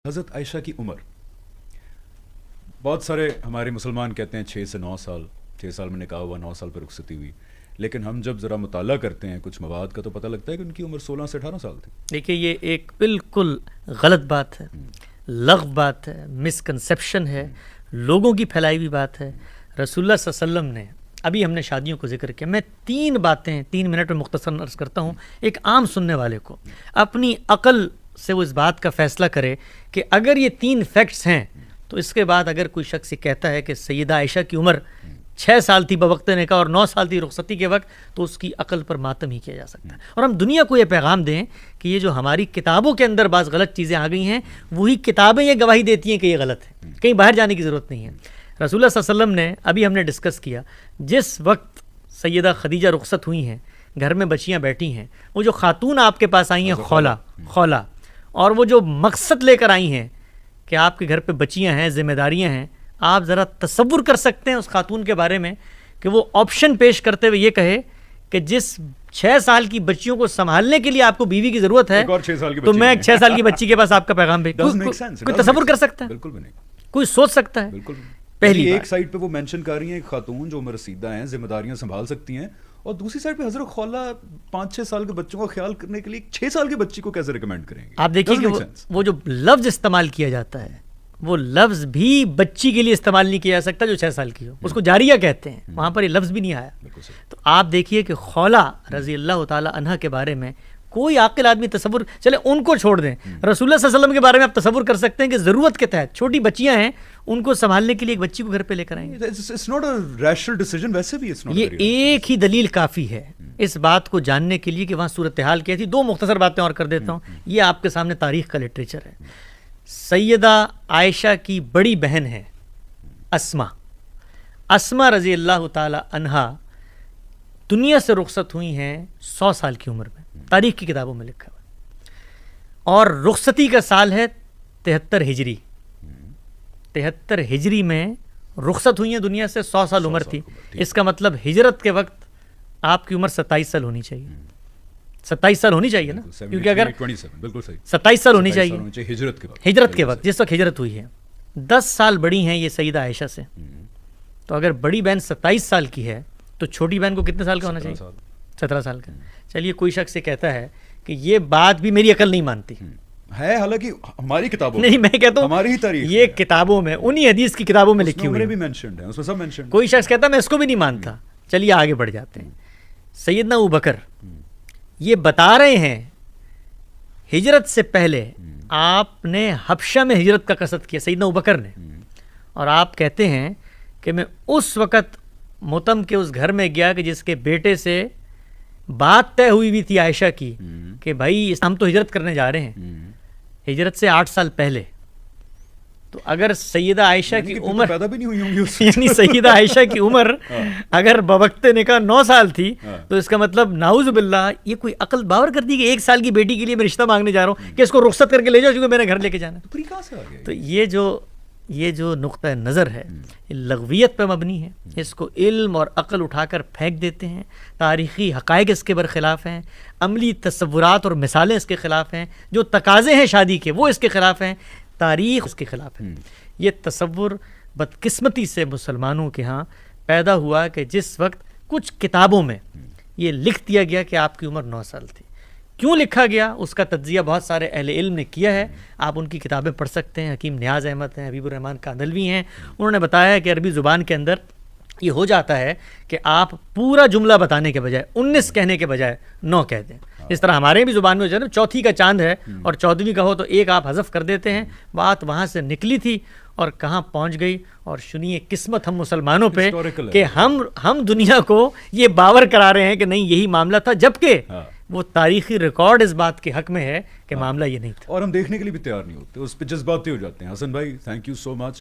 حضرت عائشہ کی عمر، بہت سارے ہمارے مسلمان کہتے ہیں 6 سے 9 سال، 6 سال میں نکاح ہوا، 9 سال پر رخصتی ہوئی، لیکن ہم جب ذرا مطالعہ کرتے ہیں کچھ مواد کا تو پتہ لگتا ہے کہ ان کی عمر 16 سے 18 سال تھی۔ دیکھیے یہ ایک بالکل غلط بات ہے، لغو بات ہے، مسکنسیپشن ہے، لوگوں کی پھیلائی ہوئی بات ہے۔ رسول اللہ صلی اللہ علیہ وسلم نے، ابھی ہم نے شادیوں کو ذکر کیا، میں 3 باتیں 3 منٹ میں مختصر عرض کرتا ہوں، ایک عام سننے والے کو اپنی عقل سے وہ اس بات کا فیصلہ کرے کہ اگر یہ 3 فیکٹس ہیں تو اس کے بعد اگر کوئی شخص یہ کہتا ہے کہ سیدہ عائشہ کی عمر 6 سال تھی بوقت نکاح اور 9 سال تھی رخصتی کے وقت، تو اس کی عقل پر ماتم ہی کیا جا سکتا ہے۔ اور ہم دنیا کو یہ پیغام دیں کہ یہ جو ہماری کتابوں کے اندر بعض غلط چیزیں آ گئی ہیں، وہی کتابیں یہ گواہی دیتی ہیں کہ یہ غلط ہے، کہیں باہر جانے کی ضرورت نہیں ہے۔ رسول اللہ صلی اللہ علیہ وسلم نے، ابھی ہم نے ڈسکس کیا، جس وقت سیدہ خدیجہ رخصت ہوئی ہیں، گھر میں بچیاں بیٹھی ہیں، وہ جو خاتون آپ کے پاس آئی ہیں خولہ، اور وہ جو مقصد لے کر آئی ہیں کہ آپ کے گھر پہ بچیاں ہیں، ذمہ داریاں ہیں، آپ ذرا تصور کر سکتے ہیں اس خاتون کے بارے میں کہ وہ آپشن پیش کرتے ہوئے یہ کہے کہ جس 6 سال کی بچیوں کو سنبھالنے کے لیے آپ کو بیوی کی ضرورت ہے، تو میں 6 سال کی بچی کے پاس آپ کا پیغام بھیج۔ کوئی تصور کر سکتا ہے؟ بالکل بھی نہیں۔ کوئی سوچ سکتا ہے؟ بالکل نہیں۔ پہلی ایک سائڈ پہ وہ مینشن کر رہی ہیں ایک خاتون جو عمر رسیدہ ہیں، ذمہ داریاں سنبھال سکتی ہیں، اور دوسری سائڈ پہ حضرت خولہ 5-6 سال کے بچوں کا خیال کرنے کے لیے 6 سال کی بچی کو کیسے ریکمینڈ کریں گے؟ آپ دیکھیے کہ وہ جو لفظ استعمال کیا جاتا ہے، وہ لفظ بھی بچی کے لیے استعمال نہیں کیا جا سکتا جو 6 سال کی ہو، اس کو جاریہ کہتے ہیں، وہاں پر یہ لفظ بھی نہیں آیا۔ تو آپ دیکھیے کہ خولہ رضی اللہ تعالی عنہ کے بارے میں کوئی عاقل آدمی تصور، چلے ان کو چھوڑ دیں، رسول اللہ صلی اللہ علیہ وسلم کے بارے میں آپ تصور کر سکتے ہیں کہ ضرورت کے تحت چھوٹی بچیاں ہیں، ان کو سنبھالنے کے لیے ایک بچی کو گھر پہ لے کر آئیں گے۔ یہ ایک ہی دلیل کافی ہے اس بات کو جاننے کے لیے کہ وہاں صورتحال کیا تھی۔ 2 مختصر باتیں اور کر دیتا ہوں، یہ آپ کے سامنے تاریخ کا لٹریچر ہے۔ سیدہ عائشہ کی بڑی بہن ہے اسما رضی اللہ تعالی عنہا، دنیا سے رخصت ہوئی ہیں 100 سال کی عمر میں، تاریخ کی کتابوں میں لکھا ہوا، اور رخصتی کا سال ہے 73 ہجری۔ 73 ہجری میں رخصت ہوئی ہیں دنیا سے، 100 سال عمر تھی۔ اس کا مطلب ہجرت کے وقت آپ کی عمر 27 سال ہونی چاہیے، 27 سال ہونی چاہیے نا، کیونکہ اگر 27 سال ہونی چاہیے ہجرت کے وقت، جس وقت ہجرت ہوئی ہے۔ 10 سال بڑی ہیں یہ سیدہ عائشہ سے، تو اگر بڑی بہن 27 سال کی ہے تو چھوٹی بہن کو کتنے سال کا ہونا چاہیے؟ 17 سال کا۔ چلیے کوئی شخص یہ کہتا ہے کہ یہ بات بھی میری عقل نہیں مانتی ہے، حالانکہ ہماری کتابوں نہیں، میں کہتا ہوں ہماری تاریخ، یہ کتابوں میں، انہی حدیث کی کتابوں میں لکھی ہوئی ہے، کوئی شخص کہتا ہے میں اس کو بھی نہیں مانتا۔ چلیے آگے بڑھ جاتے ہیں۔ سیدنا ابوبکر یہ بتا رہے ہیں ہجرت سے پہلے آپ نے حبشہ میں ہجرت کا قصد کیا، سیدنا ابوبکر نے، اور آپ کہتے ہیں کہ میں اس وقت متم کے اس گھر میں گیا کہ جس کے بیٹے سے بات طے ہوئی بھی تھی عائشہ کی کہ بھائی ہم تو ہجرت کرنے جا رہے ہیں، ہجرت سے 8 سال پہلے۔ تو اگر سیدہ عائشہ کی عمر پیدا بھی نہیں ہوئی ہوں گی، یعنی سیدہ عائشہ کی عمر اگر بوقت نکاح 9 سال تھی، تو اس کا مطلب نعوذ باللہ یہ کوئی عقل باور کرتی کہ 1 سال کی بیٹی کے لیے میں رشتہ مانگنے جا رہا ہوں کہ اس کو رخصت کر کے لے جاؤ کیونکہ میرے گھر لے کے جانا ہے۔ تو یہ جو نقطہ نظر ہے لغویت پہ مبنی ہے، اس کو علم اور عقل اٹھا کر پھینک دیتے ہیں، تاریخی حقائق اس کے برخلاف ہیں، عملی تصورات اور مثالیں اس کے خلاف ہیں، جو تقاضے ہیں شادی کے وہ اس کے خلاف ہیں، تاریخ اس کے خلاف ہے۔ یہ تصور بدقسمتی سے مسلمانوں کے ہاں پیدا ہوا کہ جس وقت کچھ کتابوں میں یہ لکھ دیا گیا کہ آپ کی عمر 9 سال تھی۔ کیوں لکھا گیا اس کا تجزیہ بہت سارے اہل علم نے کیا ہے، آپ ان کی کتابیں پڑھ سکتے ہیں۔ حکیم نیاز احمد ہیں، حبیب الرحمن کاندھلوی ہیں، انہوں نے بتایا ہے کہ عربی زبان کے اندر یہ ہو جاتا ہے کہ آپ پورا جملہ بتانے کے بجائے 19 کہنے کے بجائے 9 کہہ دیں۔ اس طرح ہمارے بھی زبان میں جو ہے نا، چوتھی کا چاند ہے اور 14ویں کا ہو تو 1 آپ حذف کر دیتے ہیں۔ بات وہاں سے نکلی تھی اور کہاں پہنچ گئی، اور سنیے قسمت ہم مسلمانوں پہ کہ ہم دنیا کو یہ باور کرا رہے ہیں کہ نہیں یہی معاملہ تھا، جبکہ وہ تاریخی ریکارڈ اس بات کے حق میں ہے کہ معاملہ یہ نہیں تھا، اور ہم دیکھنے کے لیے بھی تیار نہیں ہوتے، اس پہ جذباتی ہو جاتے ہیں۔ حسن بھائی، تھینک یو سو مچ۔